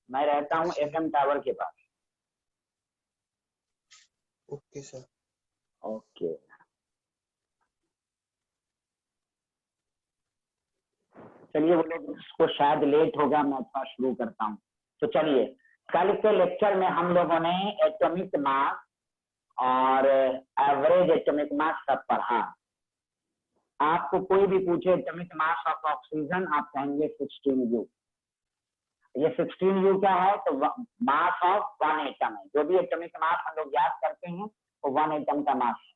मैं रहता हूँ FM टावर के पास। Okay sir. ओके, चलिए वो लोग इसको शायद लेट होगा, मैं थोड़ा शुरू करता हूँ। तो चलिए, कल के लेक्चर में हम लोगों ने एटॉमिक मास और एवरेज एटॉमिक मास सब पढ़ा। आपको कोई भी पूछे एटॉमिक मास ऑफ ऑक्सीजन, आप कहेंगे 16U। ये 16U क्या है? तो मास ऑफ वन एटम है। जो भी एटॉमिक मास हम लोग याद करते हैं वो वन एटम का मास है।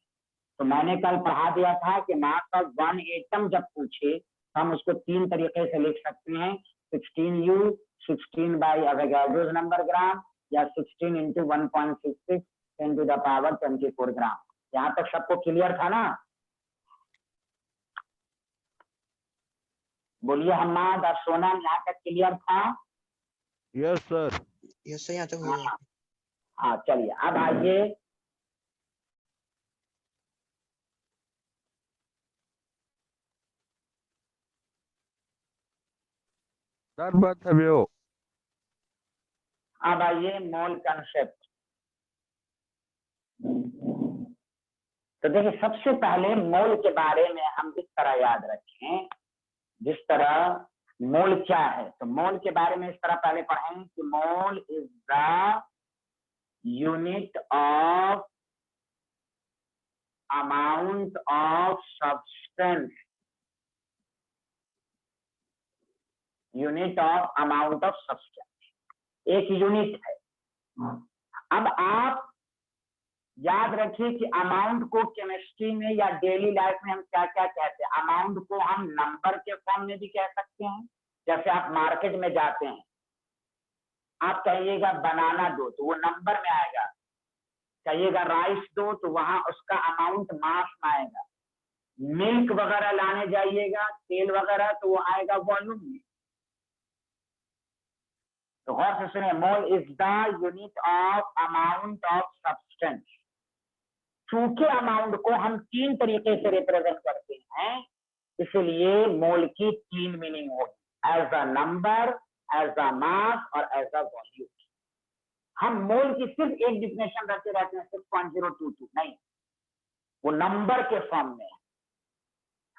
तो मैंने कल पढ़ा दिया था कि मास ऑफ वन एटम जब पूछे तो हम उसको तीन तरीके से लिख सकते हैं, 16U, 16 बाई एवोगाड्रोस नंबर ग्राम, या 16 इंटू 1.66 10 टू द पावर 24 ग्राम। यहाँ तक सबको क्लियर था ना? बोलिए हम्माद और सोनम, यहाँ तक क्लियर था? Yes sir. यस सर, यहाँ तक हो गया। हाँ चलिए, अब आइए सर बात है वो। अब आइए मोल कंसेप्ट। तो देखिए, सबसे पहले मोल के बारे में हम इस तरह याद रखें, जिस तरह मोल क्या है। तो मोल के बारे में इस तरह पहले पढ़ें कि मोल is the unit of amount of substance, unit of amount of substance, एक यूनिट है। अब आप याद रखिए कि अमाउंट को केमिस्ट्री में या डेली लाइफ में हम क्या क्या कहते हैं। अमाउंट को हम नंबर के फॉर्म में भी कह सकते हैं। जैसे आप मार्केट में जाते हैं, आप कहिएगा बनाना दो तो वो नंबर में आएगा, कहिएगा राइस दो तो वहां उसका अमाउंट मास में आएगा। मिल्क वगैरह लाने जाइएगा, तेल वगैरह, तो वो आएगा वॉल्यूम में। तो गौर से सुनिए, मोल is the unit of amount of substance. चूंकि अमाउंट को हम तीन तरीके से रिप्रेजेंट करते हैं, इसलिए मोल की तीन मीनिंग होगी, as a number, as a mass और एज अ वॉल्यूम। हम मोल की सिर्फ एक डिफिनेशन रखते रहते हैं, 6.022, नहीं, वो नंबर के फॉर्म में है।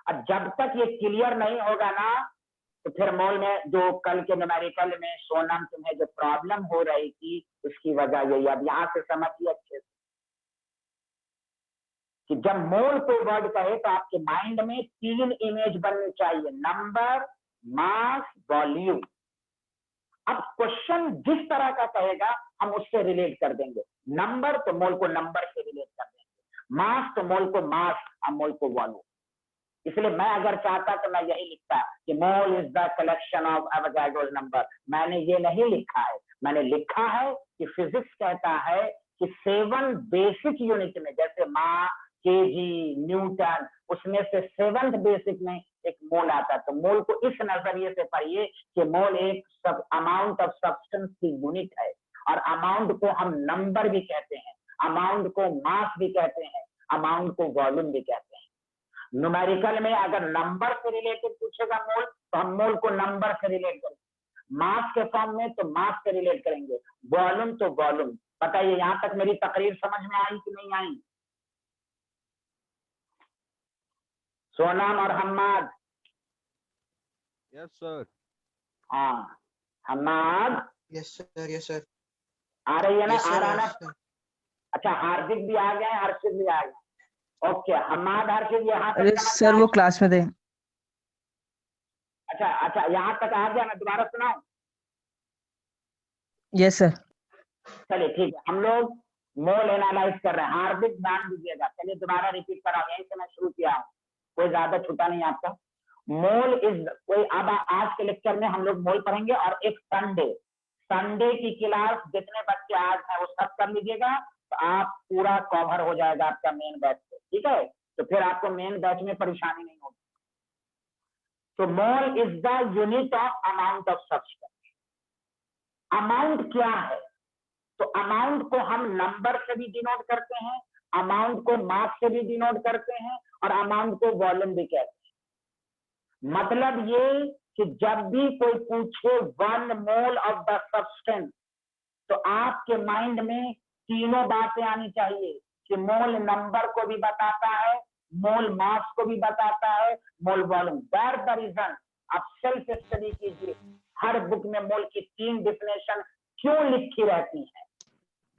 और जब तक ये क्लियर नहीं होगा ना, तो फिर मोल में जो कल के न्यूमेरिकल में सोनम तुम्हें जो प्रॉब्लम हो रही थी, उसकी वजह यही। अब यहाँ से समझिए अच्छे से कि जब मोल को वर्ड कहे तो आपके माइंड में तीन इमेज बननी चाहिए, नंबर, मास, वॉल्यूम। अब क्वेश्चन जिस तरह का कहेगा हम उससे रिलेट कर देंगे। नंबर तो मोल को नंबर से रिलेट कर देंगे, मास तो मोल को मास और मोल को वॉल्यूम। इसलिए मैं अगर चाहता तो मैं यही लिखता कि मोल is the collection of Avogadro's number. मैंने ये नहीं लिखा है, मैंने लिखा है कि फिजिक्स कहता है कि 7 बेसिक यूनिट में, जैसे मास, केजी, न्यूटन, उसमें से 7th बेसिक में एक मोल आता है। तो मोल को इस नजरिए से पढ़िए कि मोल एक सब अमाउंट ऑफ सब्सटेंस की यूनिट है। और अमाउंट को हम नंबर भी कहते हैं, अमाउंट को मास भी कहते हैं, अमाउंट को वॉल्यूम भी कहते हैं। न्यूमेरिकल में अगर नंबर से रिलेटेड पूछेगा मोल, तो हम मोल को नंबर से रिलेट करेंगे। मास के फॉर्म में तो मास से रिलेट करेंगे, वॉल्यूम तो वॉल्यूम। बताइए यहाँ तक मेरी तकरीर समझ में आई कि नहीं आई? सोनम और हम्माद? Yes sir. हाँ Hammad, yes sir, yes sir. आ रही है ना? यस आ सर, रहा यस ना? सर। अच्छा, हार्दिक भी आ गए, हर्षित भी आ गए। ओके, हम्माद, हर्षित यहाँ अरे तक समझ सर में वो आया? क्लास में थे। अच्छा अच्छा, यहाँ तक आ गया, मैं दोबारा सुनाऊं? Yes sir. चलिए ठीक है, हम लोग मोल एनालाइज कर रहे हैं। हार्दिक ध्यान दीजिएगा। चलिए दोबारा रिपीट करा, यहीं से मैं शुरू किया हूँ, कोई ज्यादा छूटा नहीं आपका। मोल इज कोई, अब आज के लेक्चर में हम लोग मोल पढ़ेंगे। और एक संडे की क्लास जितने बच्चे आज हैं वो सब कर लीजिएगा, तो आप पूरा कवर हो जाएगा आपका मेन बैच से, ठीक है? तो फिर आपको मेन बैच में परेशानी नहीं होगी। तो मोल is the unit of amount of substance. Amount क्या है? तो अमाउंट को हम नंबर से भी डिनोट करते हैं, अमाउंट को मास से भी डिनोट करते हैं, और अमाउंट को वॉल्यूम भी कहते हैं। मतलब ये कि जब भी कोई पूछे 1 मोल ऑफ द सब्सटेंस, तो आपके माइंड में तीनों बातें आनी चाहिए कि मोल नंबर को भी बताता है, मोल मास को भी बताता है, मोल वॉल्यूम। दैट द रीजन आप सेल्फ स्टडी कीजिए, हर बुक में मोल की 3 डिफिनेशन क्यों लिखी रहती है।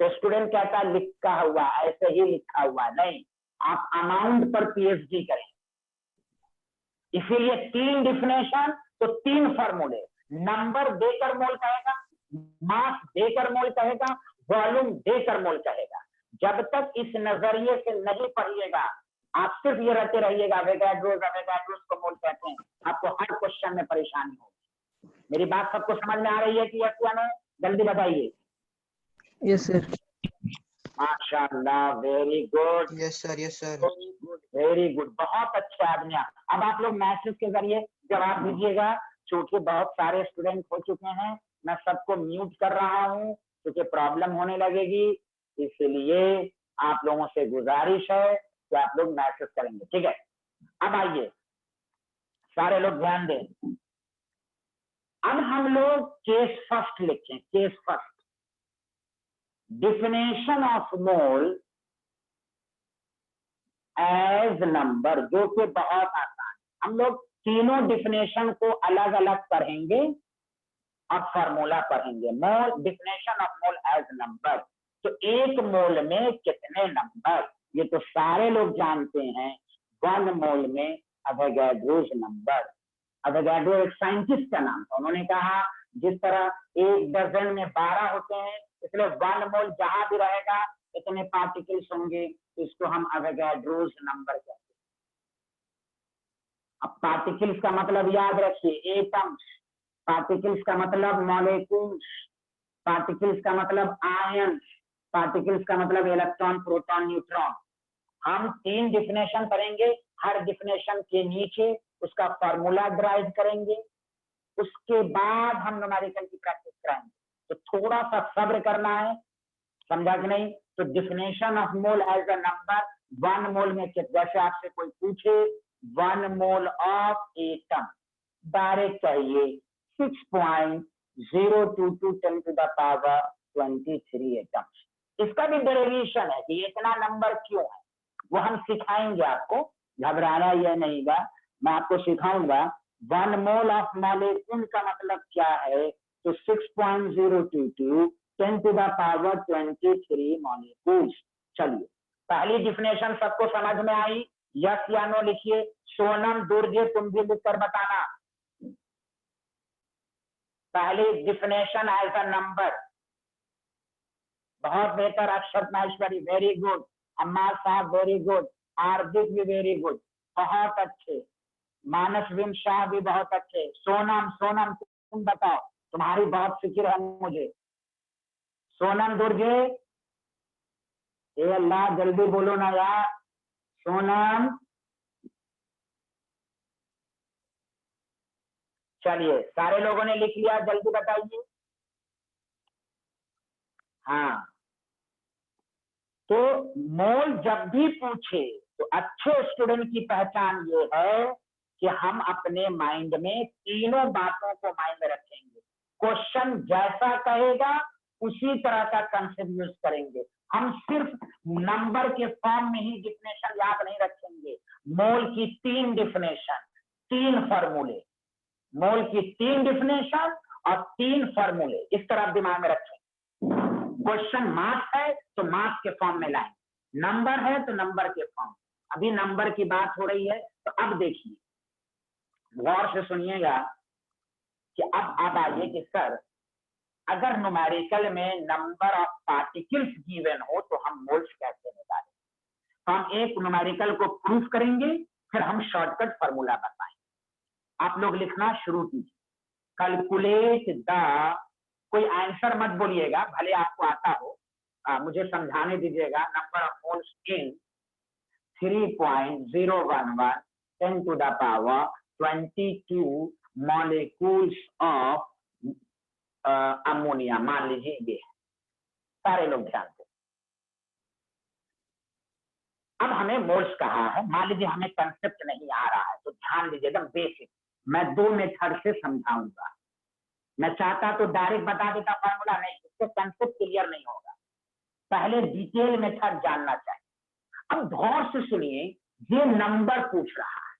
तो स्टूडेंट कहता है लिखा हुआ, ऐसे ही लिखा हुआ नहीं, आप अमाउंट पर पीएचडी करें। इसीलिए 3 डिफिनेशन तो 3 फॉर्मूले, नंबर देकर मोल कहेगा, मास देकर मोल कहेगा, वॉल्यूम देकर मोल कहेगा। जब तक इस नजरिए से नहीं पढ़िएगा, आप सिर्फ ये रहते रहिएगा अवोगाड्रोस को मोल कहते हैं, आपको हर क्वेश्चन में परेशानी होगी। मेरी बात सबको समझ में आ रही है कि यस या नो? जल्दी बताइए। Yes sir. माशाल्लाह, very good, yes sir, yes sir. Very good, very good, बहुत अच्छे आदमी। अब आप लोग मैसेज के जरिए जवाब दीजिएगा। चूंकि बहुत सारे स्टूडेंट हो चुके हैं, मैं सबको म्यूट कर रहा हूँ क्योंकि प्रॉब्लम होने लगेगी, इसलिए आप लोगों से गुजारिश है कि आप लोग मैसेज करेंगे, ठीक है। अब आइए सारे लोग ध्यान दें। अब हम लोग केस फर्स्ट लिखें, case first. Definition of mole as number, जो कि बहुत आसान। हम लोग तीनों डिफिनेशन को अलग अलग पढ़ेंगे और फॉर्मूला पढ़ेंगे। Mole, definition of mole as number, तो एक मोल में कितने नंबर, ये तो सारे लोग जानते हैं। 1 मोल में अवोगाड्रोस नंबर। अवोगाड्रो एक साइंटिस्ट का नाम था, उन्होंने कहा जिस तरह 1 दर्जन में 12 होते हैं, इसलिए 1 मोल जहां भी रहेगा इतने पार्टिकल्स होंगे, तो इसको हम अवोगाड्रोस नंबर कहते हैं। अब पार्टिकल्स का मतलब याद रखिए, एटम्स। पार्टिकल्स का मतलब मॉलिक्यूल्स। पार्टिकल्स का मतलब आयन। पार्टिकल्स का मतलब इलेक्ट्रॉन, प्रोटॉन, न्यूट्रॉन। हम 3 डिफिनेशन करेंगे, हर डिफिनेशन के नीचे उसका फॉर्मूला ड्राइव करेंगे, उसके बाद हम न्यूमेरिकल की प्रैक्टिस कराएंगे। तो थोड़ा सा सब्र करना है, समझा कि नहीं? तो definition of mole as a number, 1 mole में जैसे आपसे कोई पूछे 1 मोल ऑफ एटम, डायरेक्ट चाहिए 6.022 10 to the power 23 एटम्स। इसका भी डेरिवेशन है कि इतना नंबर क्यों है, वो हम सिखाएंगे आपको, घबराना यह नहींगा, मैं आपको सिखाऊंगा। 1 मोल ऑफ मॉलिक्यूल का मतलब क्या है, तो 6.022 10 to the power 23 मॉलिक्यूल्स। चलिए, पहली डिफिनेशन सबको समझ में आई? यस या नो लिखिए। सोनम, दुर्गे, तुम भी लिखकर बताना। पहली डिफिनेशन एज अ नंबर। बहुत बेहतर अक्षर महेश्वरी, वेरी गुड। अम्मार साहब वेरी गुड। हार्दिक भी वेरी गुड, बहुत अच्छे। मानस बिन शाह भी बहुत अच्छे। सोनम, सोनम तुम बताओ, तुम्हारी बहुत फिक्र है मुझे। सोनम, दुर्गे, ए अल्लाह जल्दी बोलो ना यार। सोनम, चलिए सारे लोगों ने लिख लिया, जल्दी बताइए। हाँ, तो मोल जब भी पूछे तो अच्छे स्टूडेंट की पहचान ये है कि हम अपने माइंड में तीनों बातों को माइंड में रखेंगे। क्वेश्चन जैसा कहेगा उसी तरह का कंसेप्ट यूज करेंगे। हम सिर्फ नंबर के फॉर्म में ही डिफिनेशन याद नहीं रखेंगे। मोल की 3 डिफिनेशन, 3 फॉर्मूले, मोल की 3 डिफिनेशन और 3 फॉर्मूले, इस तरह दिमाग में रखें। क्वेश्चन मास है तो मास के फॉर्म में लाएं, नंबर है तो नंबर के फॉर्म। अभी नंबर की बात हो रही है, तो अब देखिए, गौर से सुनिएगा कि अब आइए कि सर अगर न्यूमेरिकल में नंबर ऑफ पार्टिकल्स गिवन हो तो हम मोल्स कैसे निकालें? तो हम एक न्यूमेरिकल को प्रूफ करेंगे, फिर हम शॉर्टकट फॉर्मूला बताएंगे। आप लोग लिखना शुरू कीजिए। कैलकुलेट द, कोई आंसर मत बोलिएगा, भले आपको आता हो, मुझे समझाने दीजिएगा। Number of moles in 3.011 10 to the power 22 molecules of ammonia, मान लीजिए ये। सारे लोग ध्यान दें। अब हमें मोल्स कहा है, मान लीजिए हमें कंसेप्ट नहीं आ रहा है, तो ध्यान दीजिए, एकदम बेसिक। मैं 2 मेथड से समझाऊंगा। मैं चाहता तो डायरेक्ट बता देता फॉर्मूला, नहीं, इससे कंसेप्ट क्लियर नहीं होगा, पहले डिटेल मेथड जानना चाहिए। अब गौर से सुनिए, ये नंबर पूछ रहा है,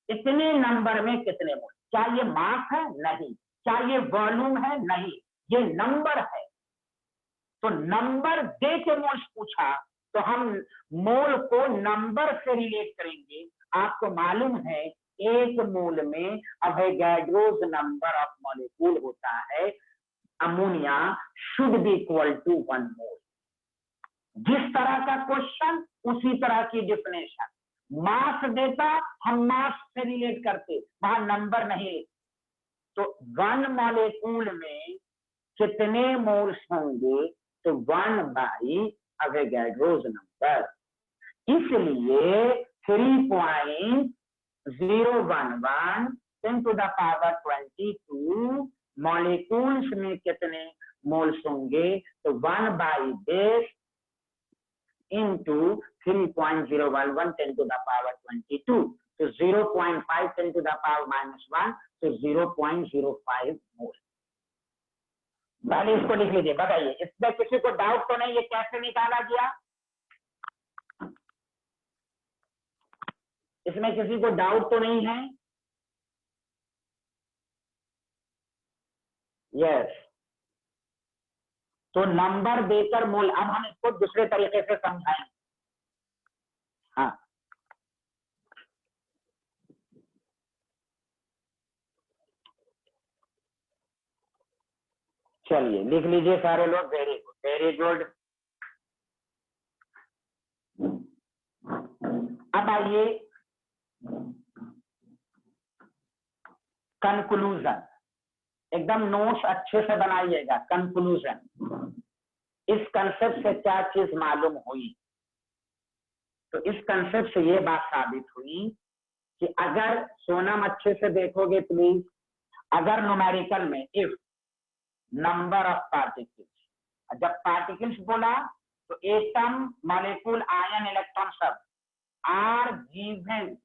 इतने नंबर में कितने मोल, क्या ये मास है? नहीं। क्या ये वॉल्यूम है? नहीं, ये नंबर है। तो नंबर दे के मोल्स पूछा तो हम मोल को नंबर से रिलेट करेंगे। आपको मालूम है एक मोल में अवोगाड्रोस नंबर ऑफ मॉलिक्यूल होता है, ammonia should be equal to 1 mole. जिस तरह का क्वेश्चन उसी तरह की डिफिनेशन। मास देता, हम मास से रिलेट करते, वहां नंबर नहीं। तो 1 मॉलिक्यूल में कितने मोल्स होंगे? तो 1 बाई अवोगाड्रोस नंबर। इसलिए 3.011 10 to the power 22 मॉलिक्यूल्स में कितने मोल्स होंगे? तो 1 by base into 3.011 10 to the power 22, तो 0.5 10 to the power -1, तो 0.05 मोल। पहले इसको लिख लीजिए, बताइए इसमें किसी को डाउट तो नहीं, ये कैसे निकाला गया? इसमें किसी को डाउट तो नहीं है? यस। तो नंबर देकर मोल, अब हम इसको दूसरे तरीके से समझाएंगे। हाँ, चलिए लिख लीजिए सारे लोग। Very good, very good. अब आइए कंक्लूजन, एकदम नोट्स अच्छे से बनाइएगा। कंक्लूजन, इस कंसेप्ट से क्या चीज मालूम हुई? तो इस कंसेप्ट से ये बात साबित हुई कि अगर सोनम अच्छे से देखोगे प्लीज, अगर न्यूमेरिकल में इफ नंबर ऑफ पार्टिकल्स, जब पार्टिकल्स बोला तो एटम, मॉलिक्यूल, आयन, इलेक्ट्रॉन सब are given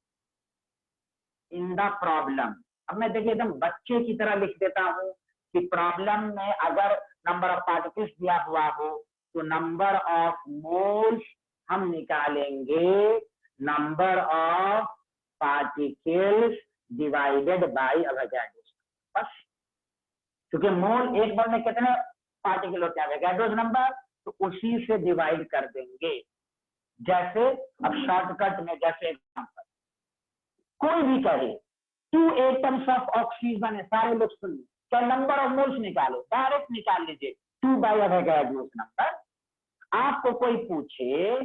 in the problem. अब मैं देखिए एकदम बच्चे की तरह लिख देता हूं कि प्रॉब्लम में अगर नंबर ऑफ पार्टिकल्स दिया हुआ हो तो नंबर ऑफ मोल्स हम निकालेंगे number of particles divided by Avogadro's, बस। क्योंकि मोल, एक मोल में कितने पार्टिकल होते हैं? अवोगाड्रोस नंबर, तो उसी से डिवाइड कर देंगे। जैसे अब शॉर्टकट में, जैसे एग्जांपल कोई भी कहे 2 एटम्स ऑफ ऑक्सीजन है, सारे लोग सुनिए, तो नंबर ऑफ मोल्स निकालो, डायरेक्ट निकाल लीजिए 2 बाई अवोगाड्रोस नंबर। आपको कोई पूछे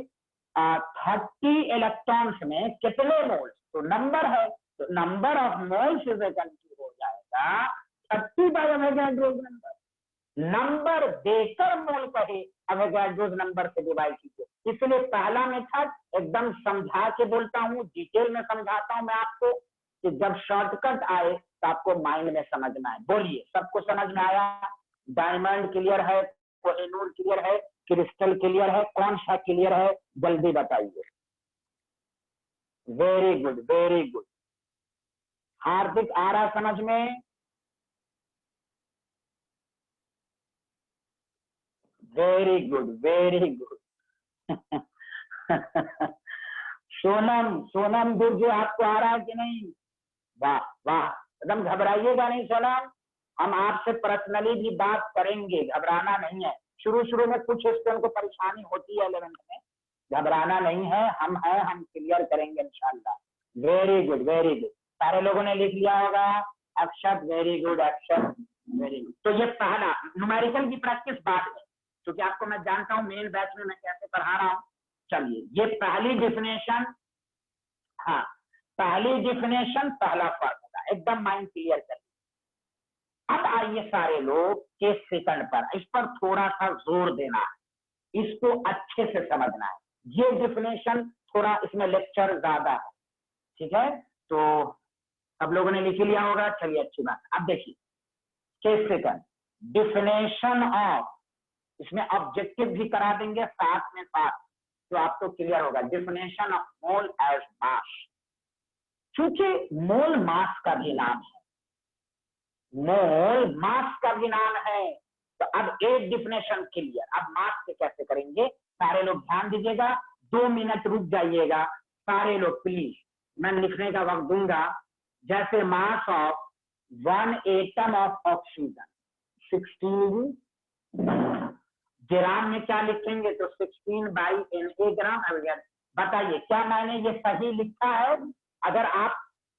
30 इलेक्ट्रॉन्स में कितने मोल्स, तो नंबर है, तो number of moles is equal to हो जाएगा 30 बाई अवोगाड्रोस नंबर। नंबर देकर मोल कहे अवोगाड्रोस नंबर से डिवाइड कीजिए। इसलिए पहला मेथड एकदम समझा के बोलता हूं, डिटेल में समझाता हूं मैं आपको, कि जब शॉर्टकट आए तो आपको माइंड में समझना है। बोलिए, सबको समझ में आया? डायमंड क्लियर है, कोहिनूर क्लियर है, क्रिस्टल क्लियर है, कौन सा क्लियर है? जल्दी बताइए। Very good, very good. Hardik आ रहा समझ में? Very good, very good. Sonam, Sonam Durjo आपको आ रहा है कि नहीं? वाह वाह, एकदम घबराइएगा नहीं सोनम, हम आपसे पर्सनली भी बात करेंगे, घबराना नहीं है। शुरू शुरू में कुछ स्टूडेंट को परेशानी होती है 11th में, घबराना नहीं है, हम हैं, हम क्लियर करेंगे इंशाल्लाह। Very good, very good. सारे लोगों ने लिख लिया होगा? अक्षत, वेरी गुड अक्षत, वेरी गुड। तो ये पहला, न्यूमेरिकल की प्रैक्टिस बाद में, क्योंकि आपको मैं जानता हूं मेन बैच में मैं कैसे पढ़ा रहा हूं। चलिए, ये पहली डिफिनेशन, हाँ पहली डिफिनेशन, पहला फॉर्मूला, एकदम माइंड क्लियर करिए। अब आइए सारे लोग केस सेकंड पर, इस पर थोड़ा सा जोर देना है, इसको अच्छे से समझना है। ये डिफिनेशन थोड़ा, इसमें लेक्चर ज्यादा है, ठीक है? तो सब लोगों ने लिख लिया होगा, चलिए अच्छी बात। अब देखिए केस सेकंड, डिफिनेशन ऑफ, इसमें ऑब्जेक्टिव भी करा देंगे साथ में साथ, तो आपको क्लियर होगा। Definition of mole as mass, क्योंकि मोल मास का भी नाम है, मोल मास का भी नाम है। तो अब एक डिफिनेशन क्लियर। अब मास से कैसे करेंगे, सारे लोग ध्यान दीजिएगा, 2 मिनट रुक जाइएगा सारे लोग प्लीज, मैं लिखने का वक्त दूंगा। जैसे मास ऑफ 1 एटम ऑफ ऑक्सीजन 16 ग्राम में क्या लिखेंगे, तो 16/Na ग्राम। बताइए क्या मैंने ये सही लिखा है? अगर आप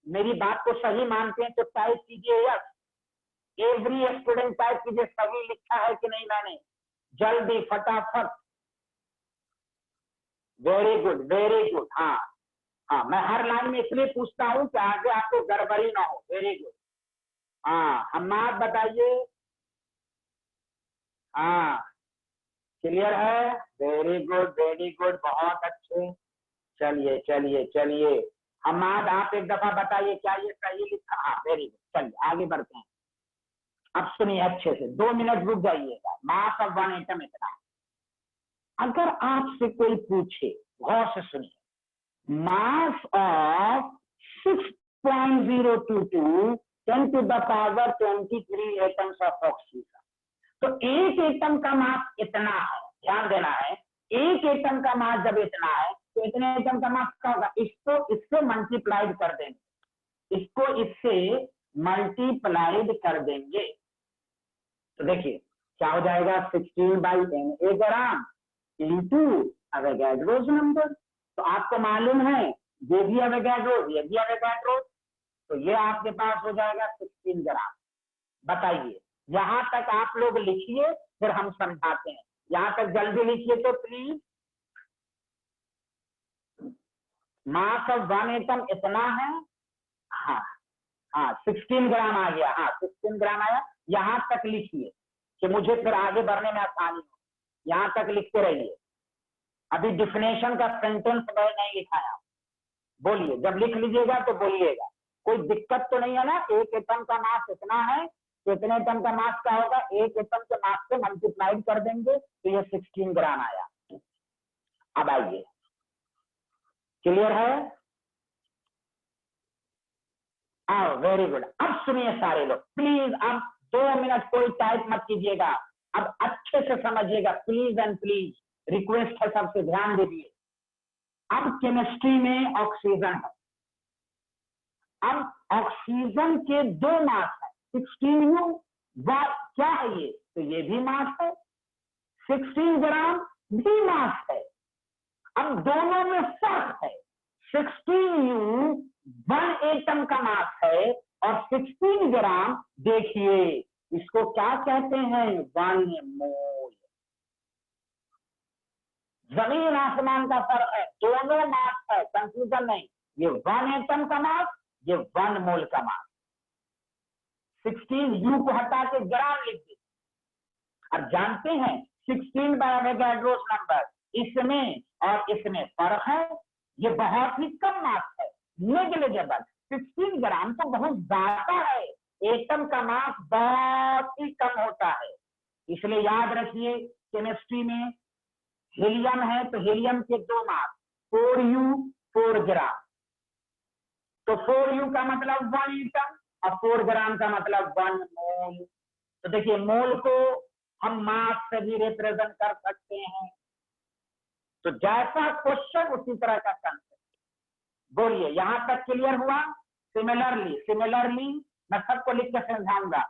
मेरी बात को सही मानते हैं तो टाइप कीजिए यस। एवरी स्टूडेंट टाइप कीजिए सही लिखा है कि नहीं मैंने, जल्दी फटाफट। Very good very good. हाँ हाँ, मैं हर लाइन में इसलिए पूछता हूं कि आगे आपको गड़बड़ी ना हो। Very good. हाँ हम्माद बताइए। हाँ क्लियर है, वेरी गुड, बहुत अच्छे। चलिए चलिए चलिए, हम्माद आप एक दफा बताइए क्या ये सही लिखा? हाँ वेरी गुड, चलिए आगे बढ़ते हैं। अब सुनिए अच्छे से, 2 मिनट रुक जाइएगा। मास ऑफ 1 एटम इतना। अगर आपसे कोई पूछे, गौर से सुनिए, mass of 6.022 10⁻23 atoms of oxygen. तो एक एटम का मास इतना है, ध्यान देना है, एक एटम का मास जब इतना है तो इतने एटम का मास क्या होगा, इसको इससे मल्टीप्लाइड कर देंगे, इसको इससे मल्टीप्लाइड कर देंगे। तो देखिए क्या हो जाएगा, 16/Na ग्राम इंटू अवोगाड्रोस नंबर। तो आपको मालूम है ये भी अवोगाड्रोस, ये भी अवोगाड्रोस, तो ये आपके पास हो जाएगा 16 ग्राम। बताइए, यहां तक आप लोग लिखिए फिर हम समझाते हैं। यहां तक जल्दी लिखिए तो प्लीज। मास ऑफ 1 एटम इतना है। हाँ हाँ 16 ग्राम आ गया। हाँ 16 ग्राम आया। यहां तक लिखिए कि मुझे फिर आगे बढ़ने में आसानी हो। यहां तक लिखते रहिए। अभी डिफिनेशन का सेंटेंस मैं नहीं लिखाया, बोलिए, जब लिख लीजिएगा तो बोलिएगा, कोई दिक्कत तो नहीं है ना। एक एटम का मास इतना है तो इतने एटम का मास क्या होगा, एक एटम के मास से मल्टीप्लाइड कर देंगे तो ये 16 ग्राम आया। अब आइए, क्लियर है? आओ वेरी गुड। अब सुनिए सारे लोग प्लीज, अब 2 मिनट कोई टाइप मत कीजिएगा, अब अच्छे से समझिएगा प्लीज एंड प्लीज, रिक्वेस्ट है सबसे, ध्यान दीजिए। अब केमिस्ट्री में ऑक्सीजन है। अब ऑक्सीजन के 2 मास है, 16U क्या है ये, तो ये भी मास है, 16 ग्राम भी मास है। अब दोनों में फर्क है, 16U 1 एटम का मास है और 16 ग्राम देखिए इसको क्या कहते हैं, 1 मोल। जमीन आसमान का फर्क है, दोनों मास है, कंफ्यूजन नहीं। ये 1 एटम का मास, ये 1 मोल का मास। 16U को हटा के ग्राम लिख दीजिए। अब जानते हैं 16/अवोगाड्रोस नंबर, इसमें और इसमें फर्क है। ये बहुत ही कम मास है, नेग्लिजिबल। 16 ग्राम तो बहुत ज्यादा है, एटम का मास बहुत ही कम होता है। इसलिए याद रखिए, केमिस्ट्री में हीलियम है तो हीलियम के 2 मास, 4U 4 ग्राम। तो 4U का मतलब 1 एटम और 4 ग्राम का मतलब 1 मोल। तो देखिए मोल को हम मास से भी रिप्रेजेंट कर सकते हैं। तो जैसा क्वेश्चन उसी तरह का कंसेप्ट। बोलिए यहां तक क्लियर हुआ? सिमिलरली मैं सबको लिख के समझाऊंगा।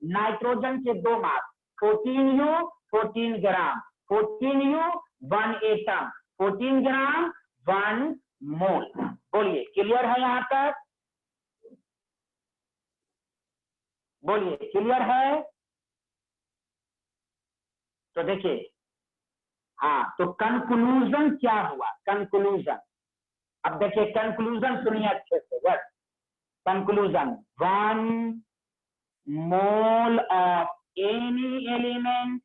नाइट्रोजन के 2 मास, 14U 14 ग्राम, 14U 1 एटम, 14 ग्राम 1 मोल। बोलिए क्लियर है यहां तक? बोलिए क्लियर है? तो देखिए, हाँ तो कंक्लूजन क्या हुआ, कंक्लूजन। अब देखिए कंक्लूजन सुनिए अच्छे से, बस conclusion, 1 mole of any element,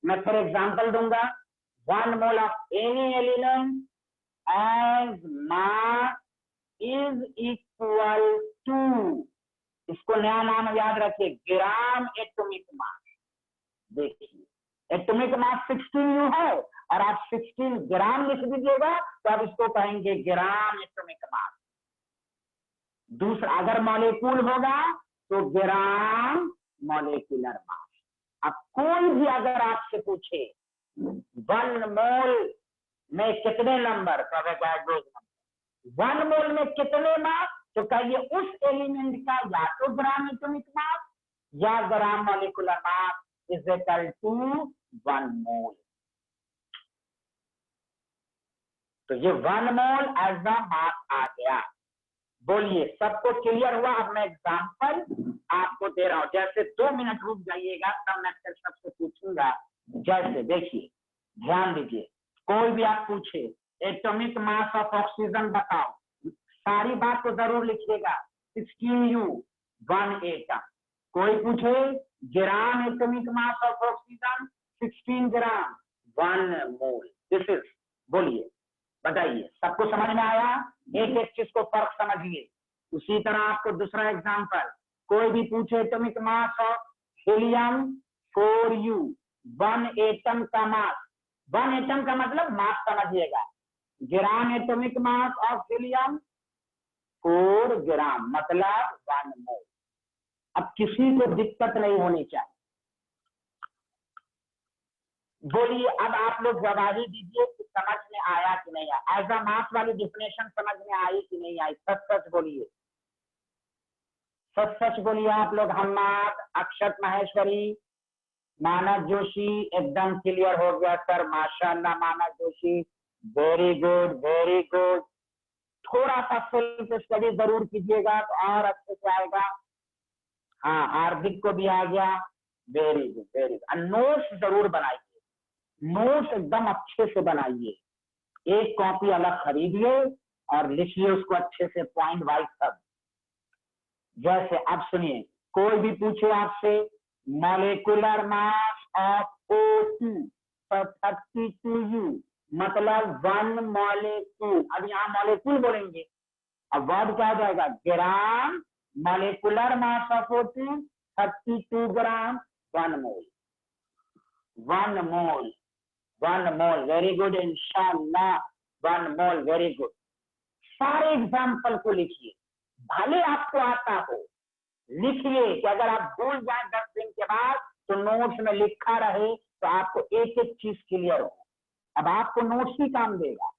मैं फिर एग्जांपल दूंगा, 1 mole of any element as mass is equal to, इसको नया नाम याद रखिए, ग्राम एटॉमिक मास। देखिए एटॉमिक मास 16U है और आप 16 ग्राम लिख दीजिएगा तो आप इसको कहेंगे ग्राम एटॉमिक मास। दूसरा अगर मॉलिक्यूल होगा तो ग्राम मॉलिक्यूलर मास। अब कोई भी अगर आपसे पूछे 1 मोल में कितने नंबर, तो अगर 1 मोल में कितने मास, तो कहिए उस एलिमेंट का या तो ग्राम एटॉमिक मास या gram molecular mass is equal to 1 mole. तो ये 1 मोल एज द मास आ गया। बोलिए सबको क्लियर हुआ? अब मैं एग्जांपल आपको दे रहा हूं, जैसे 2 मिनट रुक जाइएगा तब मैं फिर सबसे पूछूंगा। जैसे देखिए ध्यान दीजिए, कोई भी आप पूछे एटॉमिक मास ऑफ ऑक्सीजन बताओ, सारी बात तो जरूर लिखिएगा। 16U 1 atom. कोई पूछे ग्राम atomic mass of oxygen 16 gram 1 mole. This is, बोलिए बताइए सबको समझ में आया? एक एक चीज को फर्क समझिए। उसी तरह आपको दूसरा एग्जांपल, कोई भी पूछे atomic mass of helium 4U 1 atom का मास, 1 एटम का मतलब मास समझिएगा, ग्राम एटॉमिक मास ऑफ हीलियम 4 ग्राम मतलब 1 मोल। अब किसी को दिक्कत नहीं होनी चाहिए। बोलिए अब आप लोग जवाब ही दीजिए कि समझ में आया कि नहीं आया। एज अ मास वाली डिफिनेशन समझ में आई कि नहीं आई? सच सच बोलिए, सच सच बोलिए आप लोग। हम्माद, अक्षत महेश्वरी, मानस जोशी, एकदम क्लियर हो गया सर, माशाल्लाह Manas Joshi, very good very good. थोड़ा सा सेल्फ स्टडी जरूर कीजिएगा तो और अच्छे से आएगा। हाँ हार्दिक को भी आ गया, very good very good. Notes जरूर बनाइए, नोट्स एकदम अच्छे से बनाइए, एक कॉपी अलग खरीदिए और लिखिए उसको अच्छे से पॉइंट वाइज सब। जैसे अब सुनिए, कोई भी पूछे आपसे मॉलिक्यूलर मास ऑफ O2 तो 32U मतलब 1 मॉलिक्यूल। अब यहाँ मॉलिक्यूल बोलेंगे, अब वर्ड क्या हो जाएगा? ग्राम molecular mass of O2 32 gram 1 mole. 1 mole 1 mole, very good, इंशाल्लाह 1 मोल, वेरी गुड। सारे एग्जाम्पल को लिखिए, भले आपको आता हो, लिखिए कि अगर आप भूल जाए 10 दिन के बाद तो नोट्स में लिखा रहे तो आपको एक एक चीज क्लियर हो। अब आपको नोट्स ही काम देगा।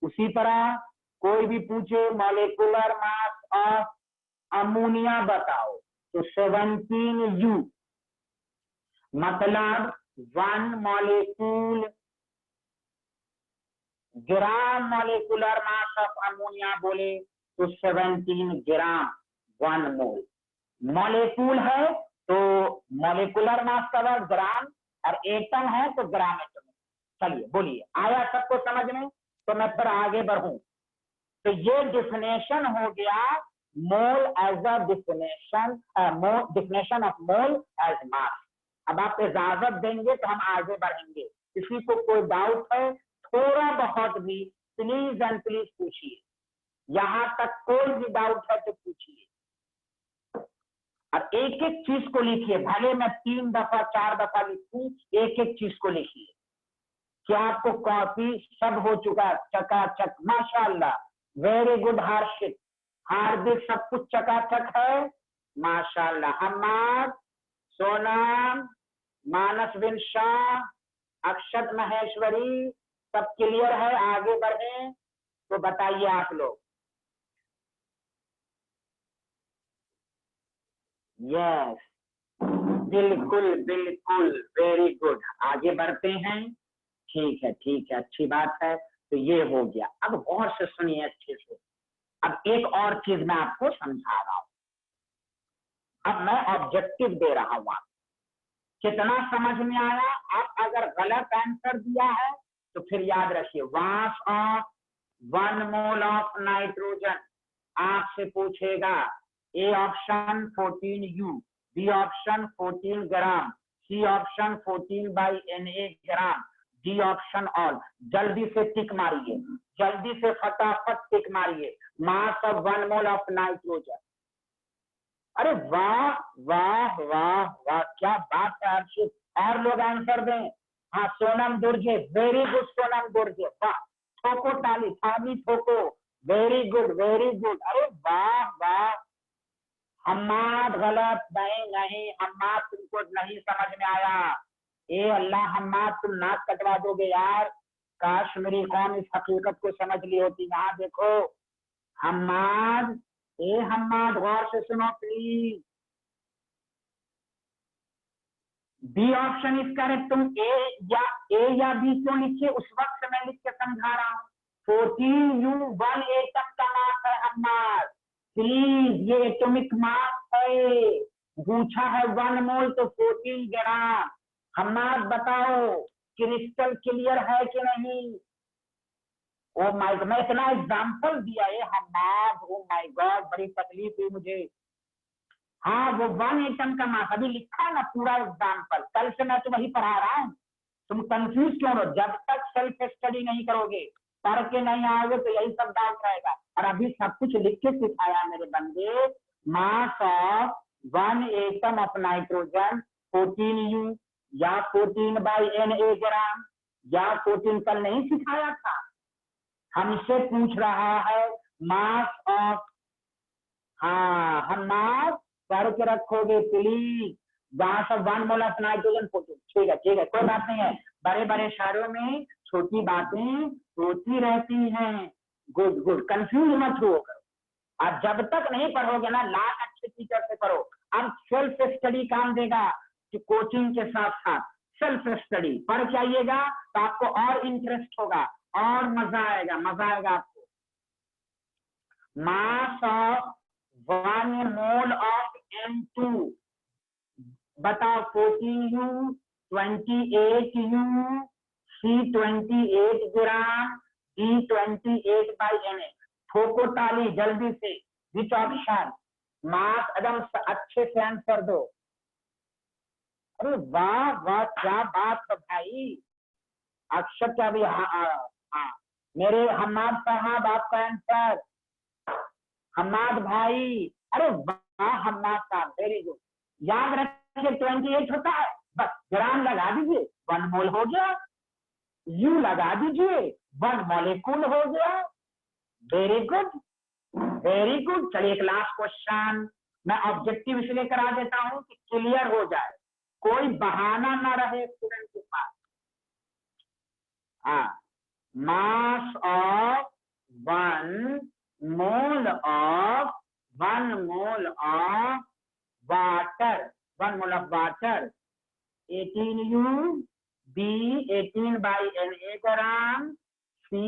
उसी तरह कोई भी पूछे मॉलिक्यूलर मास ऑफ अमोनिया बताओ तो 17U मतलब 1 molecule. Gram molecular mass of ammonia बोले तो 17 ग्राम 1 मोल। मॉलिक्यूल है तो मॉलिक्यूलर मास का वर्ड ग्राम, और एटम है तो ग्राम एटम। चलिए बोलिए, आया सबको समझ में? तो मैं फिर आगे बढ़ूं। तो ये डिफिनेशन हो गया mole as a definition, definition of mole as mass. अब आप इजाजत देंगे तो हम आगे बढ़ेंगे। किसी को कोई डाउट है थोड़ा बहुत भी प्लीज एंड प्लीज पूछिए, यहां तक कोई भी डाउट है तो पूछिए। और एक एक चीज को लिखिए, भले मैं 3 दफा 4 दफा लिखूं, एक एक चीज को लिखिए। क्या आपको कॉपी सब हो चुका? चकाचक, माशाल्लाह, वेरी गुड। हर्षित, हार्दिक, सब कुछ चकाचक है, माशाल्लाह। हम्माद, सोनम, मानस बिन शाह, अक्षत महेश्वरी, सब क्लियर है? आगे बढ़े तो बताइए आप लोग। यस, बिल्कुल बिल्कुल, वेरी गुड। आगे बढ़ते हैं, ठीक है, अच्छी बात है। तो ये हो गया। अब गौर से सुनिए अच्छे से। अब एक और चीज मैं आपको समझा रहा हूं। अब मैं ऑब्जेक्टिव दे रहा हूं आपको, कितना समझ में आया? आप अगर गलत आंसर दिया है तो फिर याद रखिए, mass of 1 mole of nitrogen आपसे पूछेगा A option 14U, B option 14 gram, C option 14/Na gram, D option all. जल्दी से टिक मारिए, जल्दी से फटाफट टिक मारिए। Mass of 1 mole of nitrogen. अरे वाह वाह वाह वाह, क्या बात है अर्षित। और लोग आंसर दें। हाँ सोनम दुर्गे, वेरी गुड सोनम दुर्गे, वाह। ठोको ताली, थाली ठोको, वेरी गुड वेरी गुड। अरे वाह वाह। हम्माद गलत, नहीं नहीं हम्माद तुमको नहीं समझ में आया। ए अल्लाह हम्माद तुम नाक कटवा दोगे यार। काश मेरी कौम इस हकीकत को समझ ली होती। यहाँ देखो हम्माद, ए हम्माद गौर से सुनो please. B option is correct. तुम ए या बी क्यों लिखे, उस वक्त मैं लिख के समझा रहा हूँ। 14U 1 एटम का मास है हम्माद, प्लीज ये एटॉमिक मास है। पूछा है 1 मोल तो 14 ग्राम। हम्माद बताओ क्रिस्टल क्लियर है कि नहीं। ओ माय गॉड, मैं इतना एग्जाम्पल दिया है हम्माद, ओ माय गॉड बड़ी तकलीफ हुई मुझे। हाँ वो 1 एटम का मास अभी लिखा है ना पूरा एग्जाम्पल, कल से मैं तो वही पढ़ा रहा हूँ। तुम कंफ्यूज क्यों हो? जब तक सेल्फ स्टडी नहीं करोगे, पढ़ के नहीं आओगे तो यही सब डाउट रहेगा। और अभी सब कुछ लिख के सिखाया मेरे बंदे। मास of 1 atom of nitrogen 14U या 14/Na ग्राम, या 14 कल नहीं सिखाया था। हमसे पूछ रहा है मास ऑफ, हाँ हम मास पढ़ के रखोगे प्लीज। जहां से 1 मोल ऑफ नाइट्रोजन 14। ठीक है कोई बात नहीं है। बड़े बड़े शहरों में छोटी बातें होती रहती हैं। गुड गुड, कंफ्यूज मत हो। और जब तक नहीं पढ़ोगे ना, लाख अच्छे टीचर से पढ़ो। अब सेल्फ स्टडी काम देगा कि कोचिंग के साथ साथ सेल्फ स्टडी पढ़ के आइएगा तो आपको और इंटरेस्ट होगा और मजा आएगा आपको। मास ऑफ 1 मोल ऑफ N2 बताओ। 14U 28U C 28 ग्राम D 28/Na। ठोको ताली जल्दी से। Which option? मास एकदम अच्छे से आंसर दो। अरे वाह वाह क्या बात है भाई। अक्षर क्या भी। हाँ मेरे हम्माद साहब आपका आंसर। हम्माद भाई, अरे वाह हम्माद साहब वेरी गुड। याद रखिए 28 होता है, बस ग्राम लगा दीजिए 1 मोल हो गया। यू लगा दीजिए 1 मॉलिक्यूल हो गया। Very good very good. चलिए एक लास्ट क्वेश्चन मैं ऑब्जेक्टिव इसलिए करा देता हूं कि क्लियर हो जाए, कोई बहाना ना रहे स्टूडेंट के पास। हाँ, मास of 1 mole of water, 1 mole of water 18U B 18/Na gram C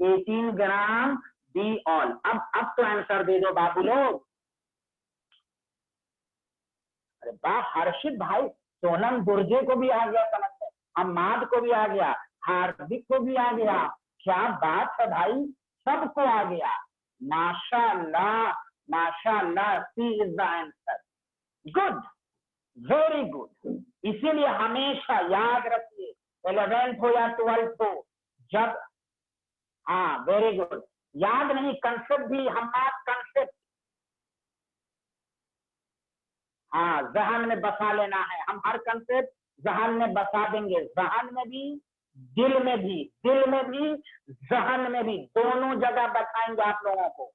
18 gram D all. अब तो आंसर दे दो बाबू लोग। अरे वाह हर्षित भाई, सोनम दुर्जे को भी आ गया समझ में, हम्माद को भी आ गया, हार्दिक को भी आ गया। क्या बात है भाई, सबको आ गया। माशाअल्लाह माशाअल्लाह। C is the answer. Good very good. इसीलिए हमेशा याद रखिए 11th हो या 12th हो, जब, हाँ वेरी गुड, याद नहीं कंसेप्ट भी हमारा कंसेप्ट, हाँ जहन में बसा लेना है। हम हर कंसेप्ट जहन में बसा देंगे, जहन में भी दिल में भी जहन में भी, दोनों जगह बताएंगे आप लोगों को।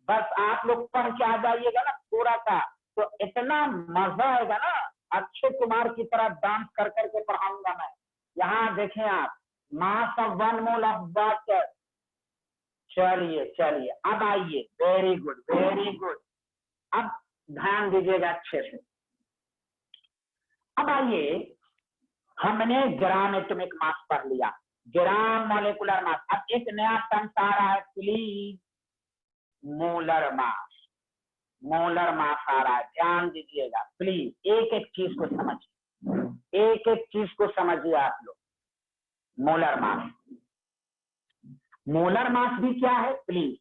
बस आप लोग पढ़ के आ जाइएगा ना थोड़ा सा, तो इतना मजा आएगा ना, अक्षय कुमार की तरह डांस कर करके पढ़ाऊंगा मैं। यहाँ देखें आप, मास ऑफ 1 मोल ऑफ वाटर। चलिए चलिए अब आइए, वेरी गुड वेरी गुड। अब ध्यान दीजिएगा अच्छे से। अब आइए, हमने ग्राम एटॉमिक मास पढ़ लिया, ग्राम मॉलिक्यूलर मास। अब एक नया टर्म आ रहा है please, molar mass. Molar mass आ रहा है, ध्यान दीजिएगा प्लीज, एक एक चीज को समझिए, एक एक चीज को समझिए आप लोग। मोलर मास, मोलर मास भी क्या है प्लीज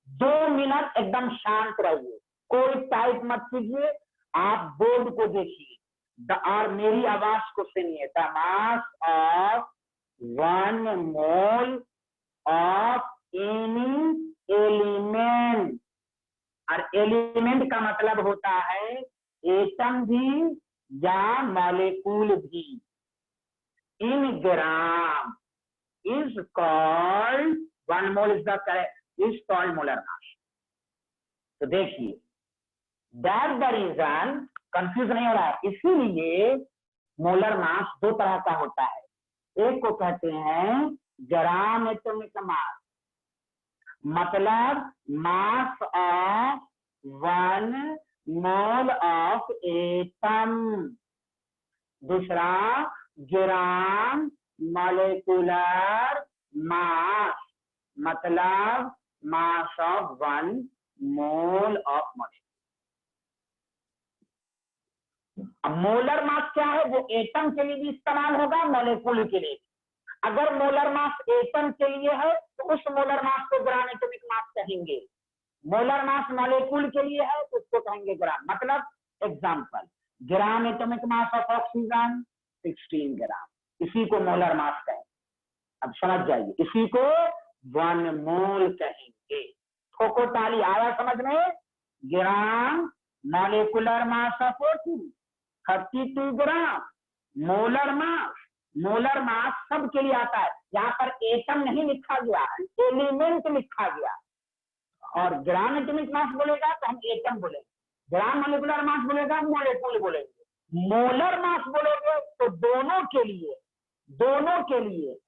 2 मिनट एकदम शांत रहिए, कोई टाइप मत कीजिए, आप बोर्ड को देखिए और मेरी आवाज को सुनिए। The mass of 1 mole of any element, और एलिमेंट का मतलब होता है एटम भी या मॉलिक्यूल भी, in gram is called 1 mole is the is called molar mass. तो देखिए, दैट द रीजन कंफ्यूज नहीं हो रहा है। इसीलिए मोलर मास दो तरह का होता है, एक को कहते हैं ग्राम एटॉमिक मास, मतलब मास ऑफ 1 मोल ऑफ एटम। दूसरा ग्राम मॉलिक्यूलर मास, मतलब मास ऑफ 1 मोल ऑफ मॉलिक्यूल। अब मोलर मास क्या है, वो एटम के लिए भी इस्तेमाल होगा, मॉलिक्यूल के लिए भी। अगर मोलर मास एटम के लिए है तो उस मोलर मास को ग्राम एटॉमिक मास कहेंगे, मोलर मास मॉलिक्यूल के लिए है तो उसको कहेंगे ग्राम। मतलब example, gram atomic mass of oxygen 16 ग्राम, इसी को मोलर मास कहेंगे। अब समझ जाइए, इसी को 1 मोल कहेंगे। ठोको ताली, आया समझ में? ग्राम molecular mass of O2 32 gram, molar mass, molar मास सब के लिए आता है। यहाँ पर एटम नहीं लिखा गया, एलिमेंट लिखा गया। और ग्राम एटॉमिक मास बोलेगा तो हम एटम बोलेंगे, ग्राम मॉलिक्यूलर मास बोलेगा मॉलिक्यूल बोलेंगे, मोलर मास बोलेंगे तो दोनों के लिए, दोनों के लिए।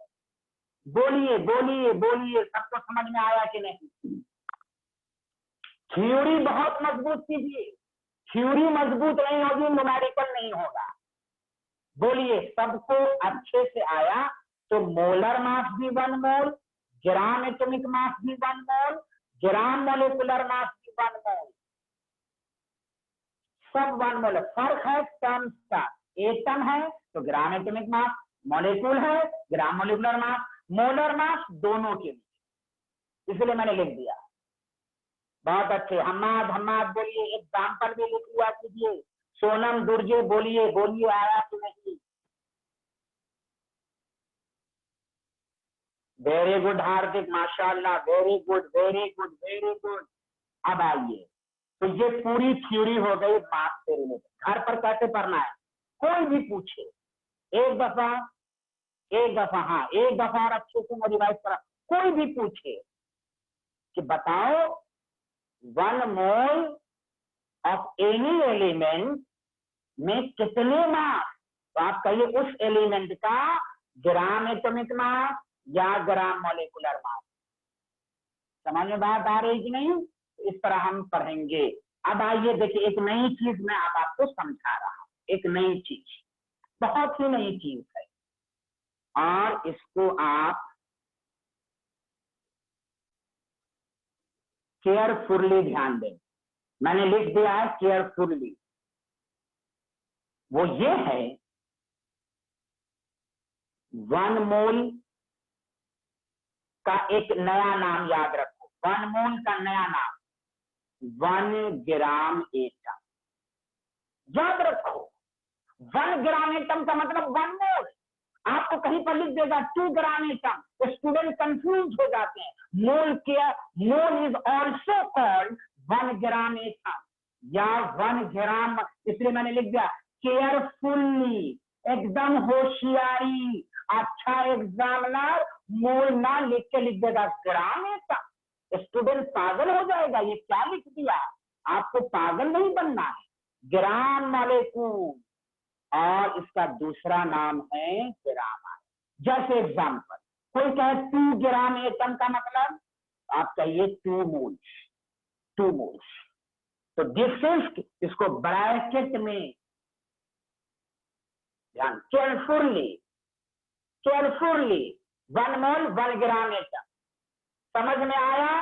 बोलिए बोलिए बोलिए, सबको समझ में आया कि नहीं? थ्योरी बहुत मजबूत कीजिए, थ्योरी मजबूत नहीं होगी न्यूमेरिकल नहीं होगा। बोलिए, सबको अच्छे से आया? तो मोलर मास भी 1 मोल, ग्राम एटॉमिक मास भी 1 मोल, ग्राम मॉलिक्यूलर मास भी 1 मोल, सब 1 मोल। फर्क है टर्म्स का, एटम है तो ग्राम एटॉमिक मास, मॉलिक्यूल है ग्राम मॉलिक्यूलर मास, मोलर मास दोनों के लिए, इसलिए मैंने लिख दिया। बहुत अच्छे, हम्माद हम्माद बोलिए, एग्जाम्पल भी लिख लिया कीजिए। सोनम दुर्जे बोलिए, बोलिए आया कि नहीं? वेरी गुड हार्दिक, माशाल्लाह, very good very good very good. अब आइए, तो ये पूरी थ्योरी हो गई मास से रिलेटेड। घर पर कैसे पढ़ना है, कोई भी पूछे एक दफा, हाँ एक दफा और अच्छे से मैं रिवाइज करा। कोई भी पूछे कि बताओ 1 मोल ऑफ एनी एलिमेंट में कितने मास, तो आप कहिए उस एलिमेंट का ग्राम एटॉमिक मास या ग्राम मॉलिक्यूलर मास। समझ में बात आ रही कि नहीं? इस तरह हम पढ़ेंगे। अब आइए देखिए, एक नई चीज मैं अब आपको समझा रहा हूं, एक नई चीज, बहुत ही नई चीज है, और इसको आप केयरफुली ध्यान दें। मैंने लिख दिया है केयरफुली। वो ये है, 1 मोल का एक नया नाम याद रखो, 1 मोल का नया नाम 1 ग्राम एटम। याद रखो, 1 ग्राम एटम का मतलब 1 मोल। आपको कहीं पर लिख देगा 2 ग्राम एटम, तो स्टूडेंट कंफ्यूज हो जाते हैं। मोल क्या, mole is also called 1 gram atom या 1 ग्राम, इसलिए मैंने लिख दिया केयरफुली, एकदम होशियारी। अच्छा एग्जामिनर मोल ना लिख के लिख देगा ग्राम एटम, स्टूडेंट पागल हो जाएगा, ये क्या लिख दिया। आपको पागल नहीं बनना है, ग्राम मॉलिक्यूल और इसका दूसरा नाम है ग्राम आयन। जैसे एग्जाम्पल, कोई कहे 2 ग्राम एटम का मतलब, आप कहिए 2 मोल्स, 2 मोल्स। तो दिस इज, इसको ब्रैकेट में ध्यान, केयरफुली, केयरफुली 1 मोल 1 ग्राम एटम। समझ में आया?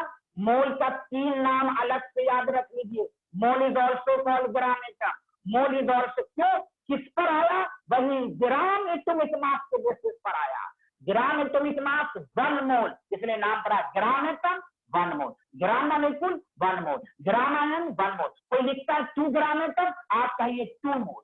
मोल का 3 नाम अलग से याद रख लीजिए। Mole is also called gram atom, mole is also, क्यों, किस पर आया? वही ग्राम एटॉमिक मास के बेसिस पर आया। ग्राम एटॉमिक मास 1 मोल, इसलिए नाम पड़ा gram atom 1 mole, gram molecule 1 mole, gram ion 1 mole. कोई लिखता है 2 ग्राम एटम, आप कहिए 2 mole.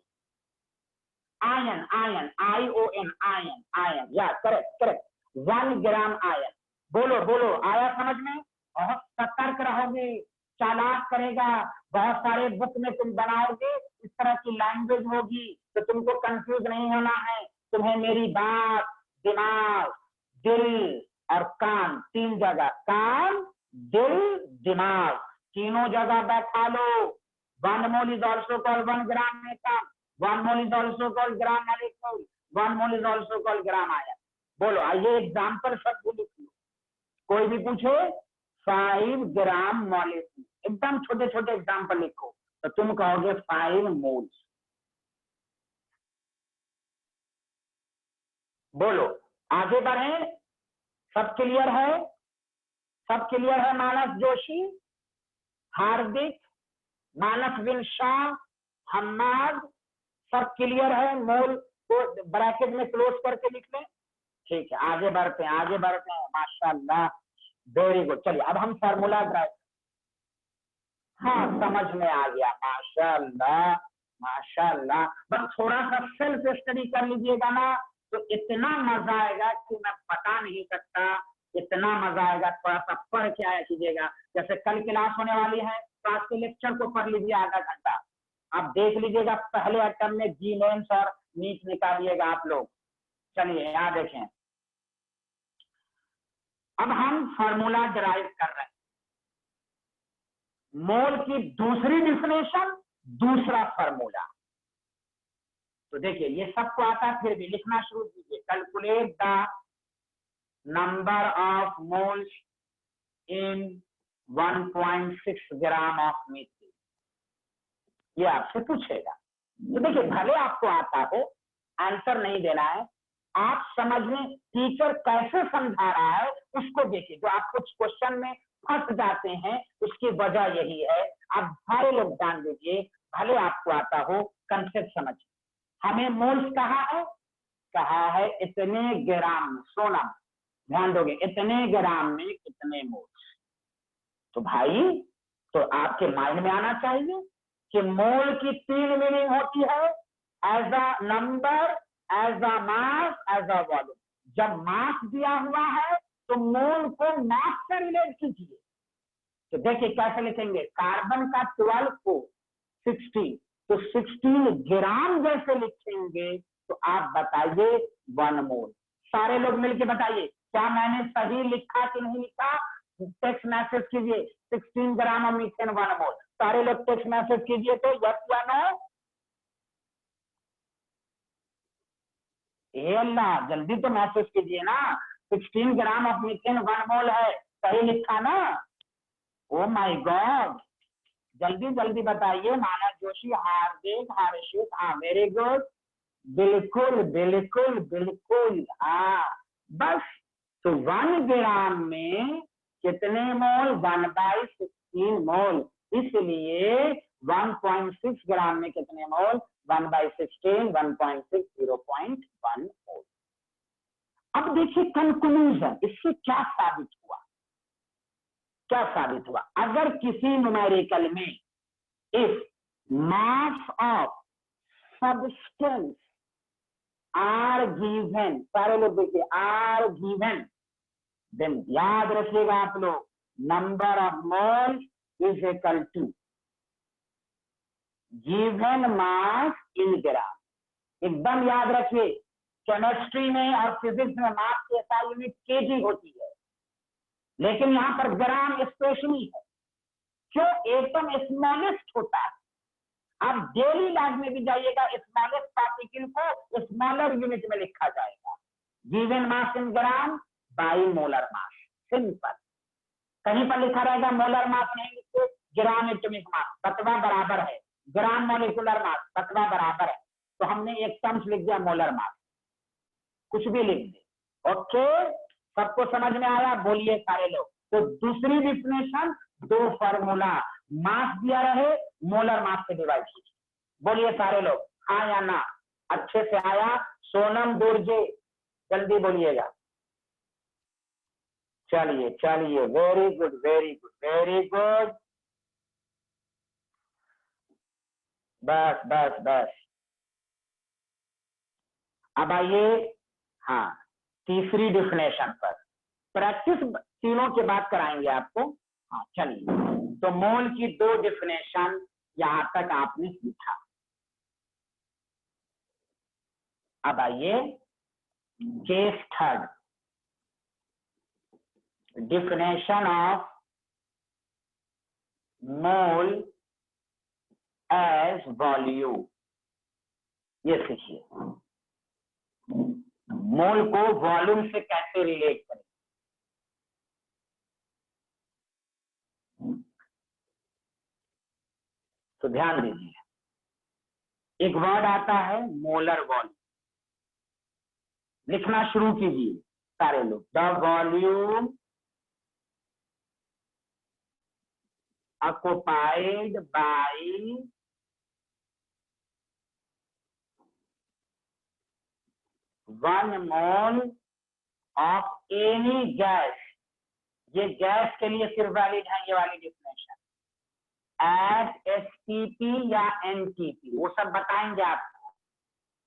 Ion, ion, ION, ion, ion, या करेक्ट करेक्ट, 1 ग्राम आयन। बोलो बोलो, आया समझ में? बहुत सतर्क रहोगे, चालाक करेगा, बहुत सारे बुक में तुम बनाओगे, इस तरह की लैंग्वेज होगी, तो तुमको कंफ्यूज नहीं होना है। तुम्हें मेरी बात दिमाग, दिल और कान, 3 जगह, कान दिल दिमाग तीनों जगह बैठा लो। 1 mole is also called 1 gram atom, 1 mole is also called gram molecule, 1 mole is also called gram ion। बोलो आइए एग्जाम्पल शब्द लिख लो, कोई भी पूछे 5 ग्राम मॉलिक्यूल, एकदम छोटे छोटे एग्जाम्पल लिखो तो तुम कहोगे 5 मोल्स। बोलो आगे बढ़े, सब क्लियर है? सब क्लियर है? मानस जोशी, हार्दिक, मानस विंशा, हम्माद, सब क्लियर है? मोल को ब्रैकेट में क्लोज करके लिख लें। ठीक है, आगे बढ़ते हैं, आगे बढ़ते हैं। माशाल्लाह, वेरी गुड। चलिए अब हम फार्मूला ड्राइव, हाँ समझ में आ गया, माशाल्लाह माशाल्लाह। बस थोड़ा सा सेल्फ स्टडी कर लीजिएगा ना तो इतना मजा आएगा कि मैं बता नहीं सकता, इतना मजा आएगा। थोड़ा सा पढ़ के आया कीजिएगा, जैसे कल क्लास होने वाली है तो आज के लेक्चर को पढ़ लीजिए आधा घंटा, आप देख लीजिएगा पहले अटैम्प्ट में जी मेंस और नीट निकालिएगा आप लोग। चलिए यहाँ देखें, अब हम फार्मूला डिराइव कर रहे हैं। मोल की दूसरी डिफिनेशन, दूसरा फार्मूला। तो देखिए ये सबको आता, फिर भी लिखना शुरू कीजिए। Calculate the number of moles in 1.6 gram of methane, ये आपसे पूछेगा। तो देखिए भले आपको आता हो, आंसर नहीं देना है, आप समझने टीचर कैसे समझा रहा है उसको देखिए। जो आप कुछ क्वेश्चन में फंस जाते हैं उसकी वजह यही है। आप सारे लोग जान लीजिए, भले आपको आता हो, कंसेप्ट समझ। हमें मोल्स कहा है इतने ग्राम में, सोना ध्यान दोगे, इतने ग्राम में कितने मोल्स। तो भाई तो आपके माइंड में आना चाहिए कि मोल की 3 मीनिंग होती है, as a number, as a mass, as a volume. जब मास दिया हुआ है तो मोल को मास से रिलेट कीजिए। तो देखिए कैसे लिखेंगे, कार्बन का 12 को 16, तो 16 ग्राम जैसे लिखेंगे तो आप बताइए 1 मोल। सारे लोग मिलके बताइए क्या मैंने सही लिखा कि नहीं लिखा। टेक्स्ट मैसेज कीजिए 16 ग्राम ऑफ मीथेन 1 मोल। सारे लोग टेक्स्ट मैसेज कीजिए तो यस या नो। अल्लाह जल्दी तो मैसेज कीजिए ना, 16 ग्राम ऑफ मीथेन 1 मोल है, सही लिखा ना? ओ माय गॉड, जल्दी जल्दी बताइए। मानस जोशी, हार्दिक, हर्षित, हाँ वेरी गुड, बिल्कुल बिल्कुल बिल्कुल, हाँ बस। तो 1 ग्राम में कितने मोल? 1/16 मोल। इसलिए 1.6 ग्राम में कितने मोल? 1/16, 1.6, 0.1 मोल। अब देखिए कंक्लूजन, इससे क्या साबित हुआ? क्या साबित हुआ? अगर किसी न्यूमेरिकल में if mass of substance are given, सारे लोग देखिए आर गिवन, देन याद रखिएगा आप लोग, number of mole is equal to given mass in gram. एकदम याद रखिए, केमिस्ट्री में और फिजिक्स में मास की SI यूनिट केजी होती है, लेकिन यहाँ पर ग्राम स्पेशली है। क्यों? एकदम स्मॉलेस्ट होता है। आप डेली लाइफ में भी जाइएगा, स्मॉलेस्ट पार्टिकल को स्मॉलर यूनिट में लिखा जाएगा, given mass in gram by molar mass, simple. कहीं पर लिखा रहेगा मोलर मास नहीं लिखते, ग्राम एटॉमिक मास, बतवा बराबर है ग्राम मॉलिक्यूलर मास, बतवा बराबर है, तो हमने एक टर्म्स लिख दिया मोलर मास, कुछ भी लिख दे। ओके, सबको समझ में आया? बोलिए सारे लोग। तो दूसरी डिफिनेशन, 2 फार्मूला, मास दिया रहे, मोलर मास से डिवाइड कीजिए। बोलिए सारे लोग, हाँ या ना? अच्छे से आया? सोनम दुर्जे जल्दी बोलिएगा। चलिए चलिए, very good very good very good, बस बस बस। अब आइए, हाँ तीसरी डिफिनेशन पर प्रैक्टिस, तीनों की बात कराएंगे आपको। हाँ चलिए, तो मोल की 2 डिफिनेशन यहां तक आपने सीखा। अब आइए case third, definition of mole as volume. ये सीखिए, मोल को वॉल्यूम से कैसे रिलेट करें। तो ध्यान दीजिए, एक वर्ड आता है मोलर वॉल्यूम, लिखना शुरू कीजिए सारे लोग। The volume occupied by 1 mole of any gas, ये गैस के लिए सिर्फ वैलिड है ये वाली डिफिनेशन, एट एसटीपी या एनटीपी, वो सब बताएंगे आपको,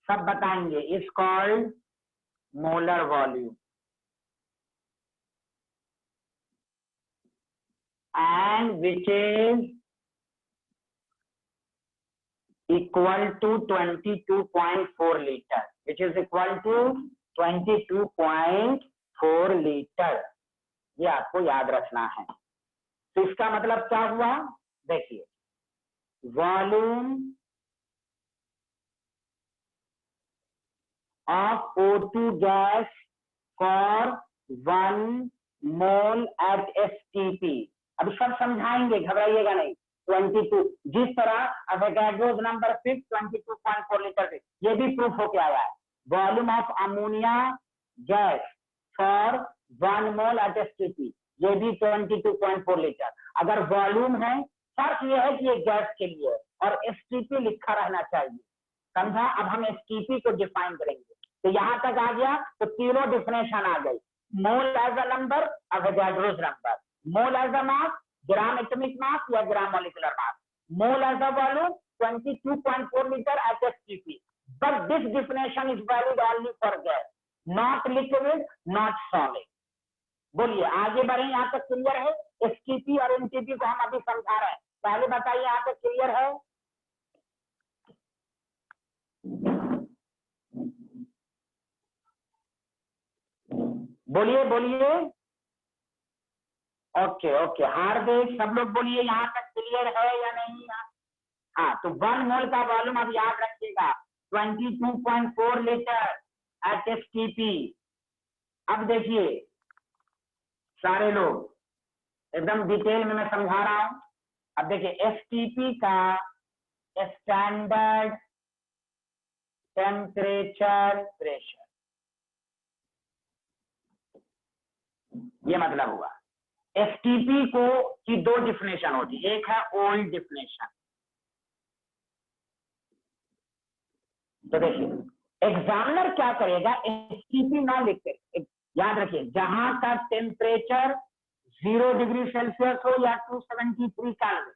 सब बताएंगे, is called molar volume. And which is equal to 22.4 liter, which is equal to 22.4 liter, ये आपको याद रखना है। तो इसका मतलब क्या हुआ, देखिए, volume of O2 gas for 1 mole at STP. अब सब समझाएंगे, घबराइएगा नहीं। 22, जिस तरह एवोगाड्रोस नंबर 6 22.4 लीटर से, ये भी प्रूफ होके आया है। Volume of ammonia gas for 1 mole at STP, ये भी 22.4 लीटर। अगर वॉल्यूम है, फर्क ये है कि ये गैस के लिए और एसटीपी लिखा रहना चाहिए, समझा। अब हम एसटीपी को डिफाइन करेंगे। तो यहां तक आ गया तो तीनों डिफिनेशन आ गई। Mole as a number, Avogadro's number. Mole as a mass, gram atomic mass या gram molecular mass. Mole as a volume 22.4 litre at STP. But this definition is valid only for gas, not liquid, not solid. बोलिए, आगे बढ़े, यहाँ तक clear है। STP और NTP को हम अभी समझा रहे हैं, पहले बताइए यहाँ तक क्लियर है। बोलिए बोलिए, ओके ओके, हार्दिक, सब लोग बोलिए, यहाँ तक क्लियर है या नहीं। हाँ, तो 1 मोल का वॉल्यूम अब याद रखिएगा 22.4 लीटर एट एसटीपी। अब देखिए सारे लोग, एकदम डिटेल में मैं समझा रहा हूं। अब देखिए, एसटीपी का स्टैंडर्ड टेम्परेचर प्रेशर, ये मतलब हुआ। एसटीपी को की दो डिफिनेशन होती है, एक है ओल्ड डिफिनेशन। तो देखिए, एग्जामिनर क्या करेगा, एसटीपी ना लिख के, याद रखिए, जहां तक टेम्परेचर 0 डिग्री सेल्सियस हो या 273 केल्विन,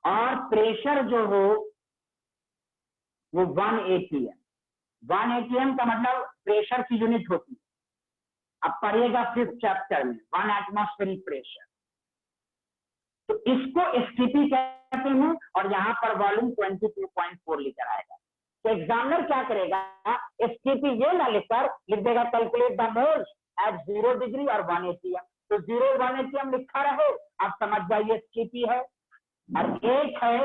और प्रेशर जो हो वो 1 atm। 1 atm का मतलब प्रेशर की यूनिट होती है। अब पढ़िएगा 5th चैप्टर में 1 एटमॉस्फेरिक प्रेशर। तो इसको एसटीपी कहते हैं, और यहाँ पर वॉल्यूम 22.4 लीटर आएगा। तो एग्जामिनर क्या करेगा, एसटीपी ये ना लिख देगा calculate the moles at 0 degree और 1 atm। तो 0 1 atm लिखा रहे, आप समझ जाइए एसटीपी है। और एक है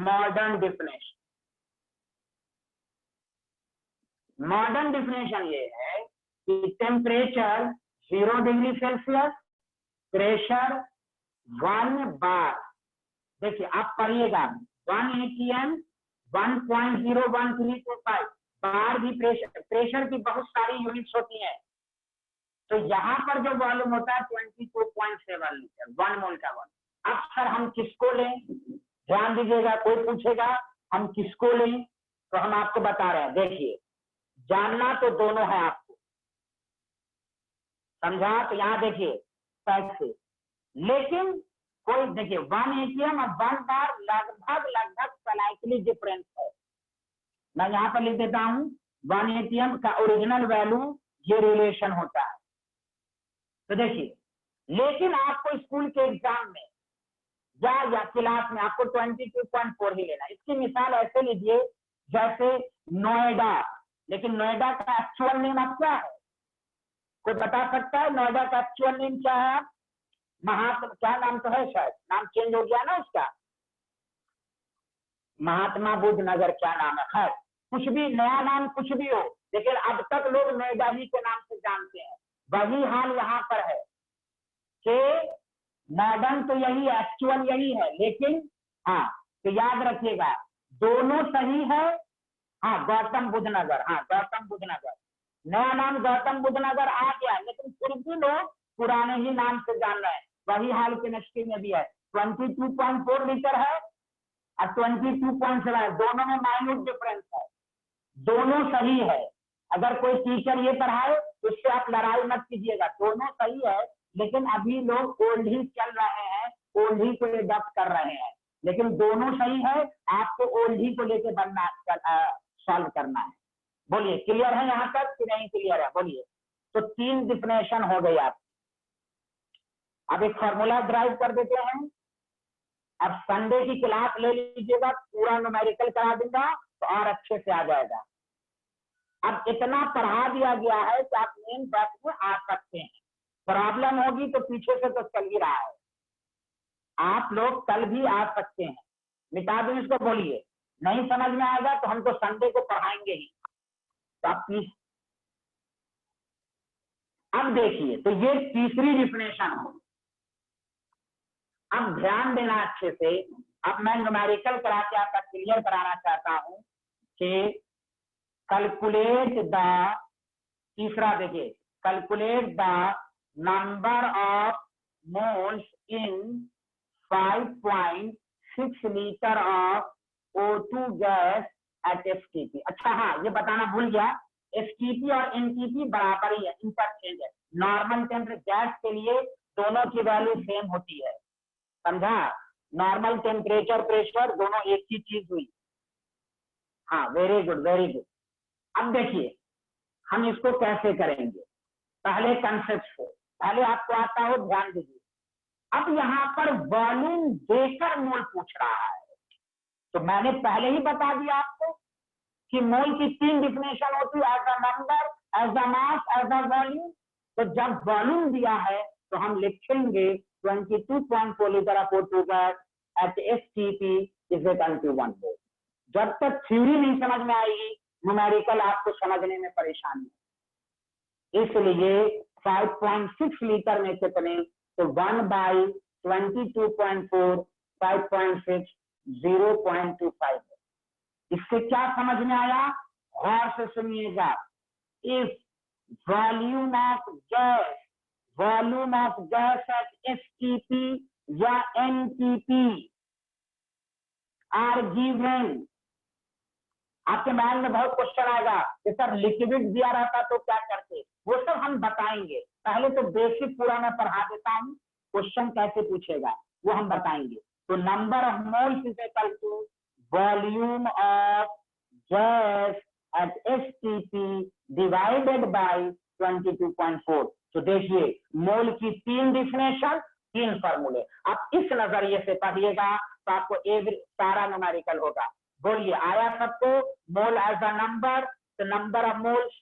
मॉडर्न डिफिनेशन। मॉडर्न डिफिनेशन ये है कि टेम्परेचर 0 डिग्री सेल्सियस, प्रेशर 1 बार। देखिए आप पढ़िएगा 1 atm 1.01325 बार भी प्रेशर की बहुत सारी यूनिट्स होती हैं। तो यहाँ पर जो वॉल्यूम होता है 22.7 लीटर, 1 मोल का वॉल्यूम। अब सर हम किसको लें, ध्यान दीजिएगा, कोई पूछेगा हम किसको लें, तो हम आपको बता रहे हैं। देखिए, जानना तो दोनों है आपको, समझा। तो यहाँ देखिए कैसे, लेकिन कोई देखिए 1 atm और 1 बार लगभग स्लाइटली डिफरेंस है। मैं यहाँ पर लिख देता हूँ 1 atm का ओरिजिनल वैल्यू, ये रिलेशन होता है। तो देखिए, लेकिन आपको स्कूल के एग्जाम में या क्लास में आपको 22.4 ही लेना। इसकी मिसाल ऐसे लीजिए जैसे नोएडा, लेकिन नोएडा का एक्चुअल नेम अब क्या है, कोई बता सकता है नोएडा का एक्चुअल नेम क्या है? महात्मा, क्या नाम तो है शायद, नाम चेंज हो गया ना उसका, महात्मा बुद्ध नगर क्या नाम है, खैर कुछ भी नया नाम कुछ भी हो, लेकिन अब तक लोग नोएडा ही के नाम से जानते हैं। वही हाल यहाँ पर है कि मॉडर्न तो यही है, एक्चुअल यही है, लेकिन हाँ तो याद रखिएगा दोनों सही है। हाँ गौतम बुद्ध नगर, हाँ गौतम बुद्ध नगर, नया नाम गौतम बुद्ध नगर आ गया, लेकिन फिर भी लोग पुराने ही नाम से जान रहे हैं। वही हाल केमिस्ट्री में भी है, 22.4 लीटर है और 22.7, दोनों में माइन्यूट डिफरेंस है, दोनों सही है। अगर कोई टीचर ये पढ़ाए तो उससे आप लड़ाई मत कीजिएगा, दोनों सही है, लेकिन अभी लोग ओल्ड ही चल रहे हैं, ओल्ड ही को एडॉप्ट कर रहे हैं, लेकिन दोनों सही है। आपको ओल्ड ही को लेके बनना सॉल्व करना है। बोलिए क्लियर है यहाँ तक कि नहीं क्लियर है, बोलिए। तो 3 डिफिनेशन हो गई आप। अब एक फॉर्मूला ड्राइव कर देते हैं। अब संडे की क्लास ले लीजिएगा, पूरा न्यूमेरिकल करा दूंगा तो और अच्छे से आ जाएगा। अब इतना पढ़ा दिया गया है कि आप मेन बैच में आ सकते हैं। प्रॉब्लम होगी तो पीछे से तो चल ही रहा है, आप लोग कल भी आ सकते हैं। मिटा दूं इसको, बोलिए नहीं समझ में आएगा तो हम तो संडे को पढ़ाएंगे ही, तो आप प्लीज। अब देखिए, तो ये तीसरी डिफिनेशन हो। अब ध्यान देना अच्छे से। अब मैं न्यूमेरिकल करा के आपका क्लियर कराना चाहता हूं कि कैलकुलेट द, तीसरा देखिए, calculate the number of moles in 5.6 litre of O2 gas at STP. अच्छा हाँ, ये बताना भूल गया, एसटीपी और एनटीपी बराबर ही है, इंटरचेंज है। नॉर्मल टेम्परेचर गैस के लिए दोनों की वैल्यू सेम होती है, समझा? नॉर्मल टेम्परेचर प्रेशर दोनों एक ही चीज हुई। हाँ वेरी गुड वेरी गुड। अब देखिए हम इसको कैसे करेंगे, पहले कंसेप्ट से, पहले आपको आता हो ध्यान दीजिए। अब यहाँ पर वॉल्यूम देकर मोल पूछ रहा है, तो मैंने पहले ही बता दिया आपको कि मोल की 3 डिफिनेशन होती है, as a number, as a mass, as a volume. तो जब वॉल्यूम दिया है तो हम लिखेंगे 22.4 litre of O2 gas at STP is equal to 1 mole. जब तक थ्योरी नहीं समझ में आएगी, न्यूमेरिकल आपको समझने में परेशानी है। इसलिए 5.6 लीटर में कितने, तो 1/22.4, 5.6, 0.25। इससे क्या समझ में आया, गौर से सुनिएगा। If volume of gas at STP या एनटीपी आर गिवन, आपके माइंड में बहुत क्वेश्चन आएगा कि सर लिक्विड दिया रहता तो क्या करते, वो सब हम बताएंगे। पहले तो बेसिक पूरा मैं पढ़ा देता हूँ, क्वेश्चन कैसे पूछेगा वो हम बताएंगे। तो number of moles is equal to volume of gas at STP divided by 22.4। तो देखिए मोल की 3 डिफिनेशन, 3 फॉर्मूले। आप इस नजरिए से पढ़िएगा तो आपको सारा न्यूमेरिकल होगा। बोलिए आया सबको? मोल एज अ नंबर, तो नंबर ऑफ मोल्स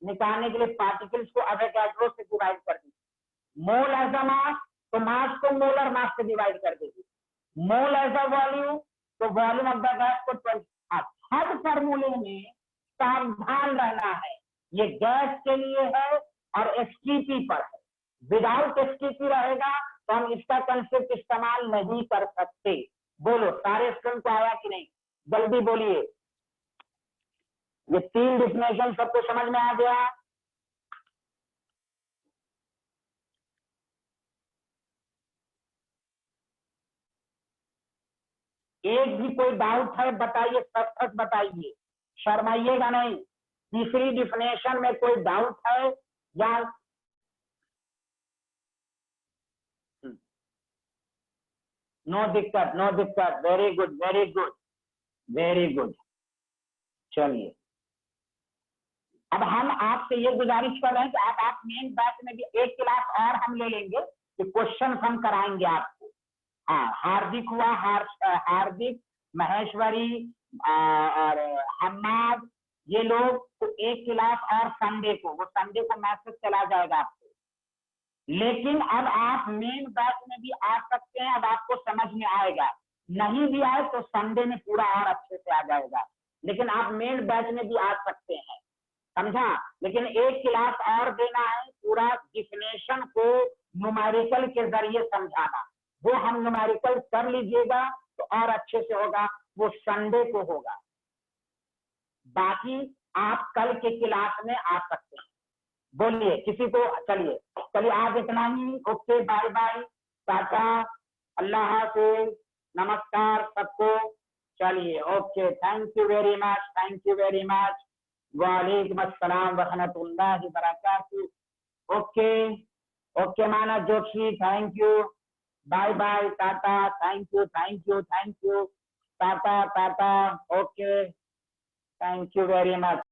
निकालने के लिए पार्टिकल्स को एवोगाड्रो से डिवाइड कर दीजिए। मोल एज अ मास, तो मास को मोलर मास से डिवाइड कर दीजिए। मोल एज अ वॉल्यूम, तो वॉल्यूम ऑफ द गैस को 20। हर फॉर्मूले में सावधान रहना है, ये गैस के लिए है और एसटीपी पर है। विदाउट एसटीपी रहेगा तो हम इसका कंसेप्ट इस्तेमाल नहीं कर सकते। बोलो सारे स्टूडेंट को आया कि नहीं, जल्दी बोलिए। ये 3 डिफिनेशन सबको समझ में आ गया? एक भी कोई डाउट है बताइए, सच बताइए, शर्माइएगा नहीं। तीसरी डिफिनेशन में कोई डाउट है या नो दिक्कत? नो दिक्कत, very good very good very good. चलिए अब हम आपसे ये गुजारिश कर रहे हैं कि आप मेन बैच में भी एक क्लास और हम ले लेंगे कि क्वेश्चन हम कराएंगे आपको। हाँ हार्दिक हुआ, हार्दिक, महेश्वरी और हम्माद, ये लोग तो एक क्लास और संडे को, वो संडे को मैसेज चला जाएगा आपको। लेकिन अब आप मेन बैच में भी आ सकते हैं। अब आपको समझ में आएगा, नहीं भी आए तो संडे में पूरा और अच्छे से आ जाएगा, लेकिन आप मेन बैच में भी आ सकते हैं, समझा। लेकिन एक क्लास और देना है, पूरा डिफिनेशन को न्यूमेरिकल के जरिए समझाना। वो हम न्यूमेरिकल कर लीजिएगा तो और अच्छे से होगा, वो संडे को होगा। बाकी आप कल के क्लास में आ सकते हैं। बोलिए किसी को, चलिए आज इतना ही। ओके, बाय बाय, टाटा, अल्लाह हाफिज, नमस्कार सबको। चलिए okay, thank you very much, thank you very much. वालेकुम अस्सलाम व रहमतुल्लाहि व बरकातहू। Okay okay Mana Joshi, thank you, bye bye, टाटा, thank you thank you thank you, टाटा टाटा, okay, thank you very much.